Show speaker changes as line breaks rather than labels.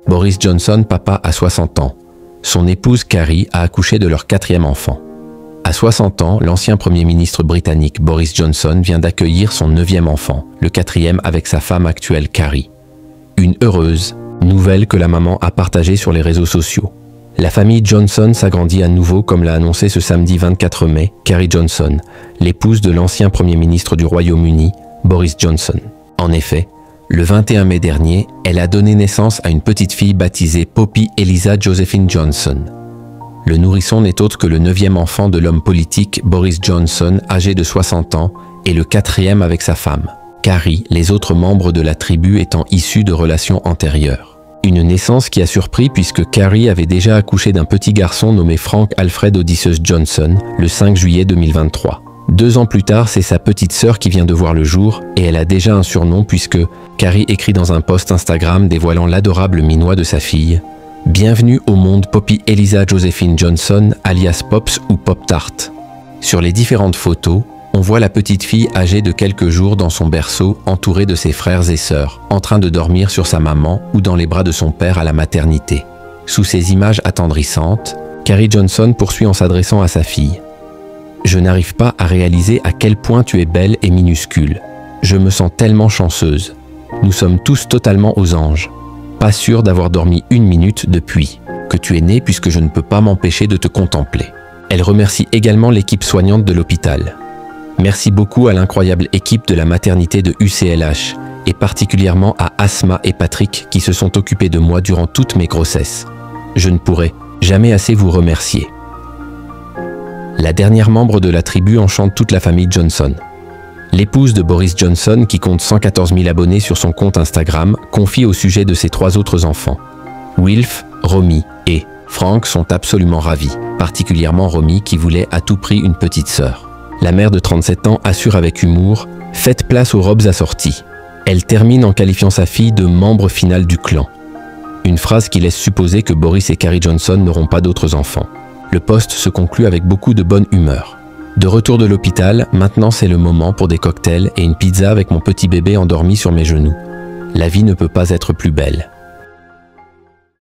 Boris Johnson, papa, a 60 ans. Son épouse Carrie a accouché de leur 4e enfant. À 60 ans, l'ancien Premier ministre britannique Boris Johnson vient d'accueillir son 9e enfant, le 4e avec sa femme actuelle Carrie. Une heureuse nouvelle que la maman a partagée sur les réseaux sociaux. La famille Johnson s'agrandit à nouveau comme l'a annoncé ce samedi 24 mai Carrie Johnson, l'épouse de l'ancien Premier ministre du Royaume-Uni, Boris Johnson. En effet, le 21 mai dernier, elle a donné naissance à une petite fille baptisée Poppy Eliza Josephine Johnson. Le nourrisson n'est autre que le 9e enfant de l'homme politique Boris Johnson, âgé de 60 ans, et le 4e avec sa femme, Carrie, les autres membres de la tribu étant issus de relations antérieures. Une naissance qui a surpris puisque Carrie avait déjà accouché d'un petit garçon nommé Frank Alfred Odysseus Johnson le 5 juillet 2023. 2 ans plus tard, c'est sa petite sœur qui vient de voir le jour et elle a déjà un surnom puisque Carrie écrit dans un post Instagram dévoilant l'adorable minois de sa fille « Bienvenue au monde Poppy Eliza Josephine Johnson alias Pops ou Pop-Tart ». Sur les différentes photos, on voit la petite fille âgée de quelques jours dans son berceau entourée de ses frères et sœurs, en train de dormir sur sa maman ou dans les bras de son père à la maternité. Sous ces images attendrissantes, Carrie Johnson poursuit en s'adressant à sa fille. Je n'arrive pas à réaliser à quel point tu es belle et minuscule. Je me sens tellement chanceuse. Nous sommes tous totalement aux anges. Pas sûr d'avoir dormi 1 minute depuis que tu es née puisque je ne peux pas m'empêcher de te contempler. Elle remercie également l'équipe soignante de l'hôpital. Merci beaucoup à l'incroyable équipe de la maternité de UCLH et particulièrement à Asma et Patrick qui se sont occupés de moi durant toutes mes grossesses. Je ne pourrai jamais assez vous remercier. La dernière membre de la tribu enchante toute la famille Johnson. L'épouse de Boris Johnson, qui compte 114 000 abonnés sur son compte Instagram, confie au sujet de ses 3 autres enfants. Wilf, Romy et Frank sont absolument ravis, particulièrement Romy qui voulait à tout prix une petite sœur. La mère de 37 ans assure avec humour « Faites place aux robes assorties ». Elle termine en qualifiant sa fille de membre final du clan. Une phrase qui laisse supposer que Boris et Carrie Johnson n'auront pas d'autres enfants. Le post se conclut avec beaucoup de bonne humeur. De retour de l'hôpital, maintenant c'est le moment pour des cocktails et une pizza avec mon petit bébé endormi sur mes genoux. La vie ne peut pas être plus belle.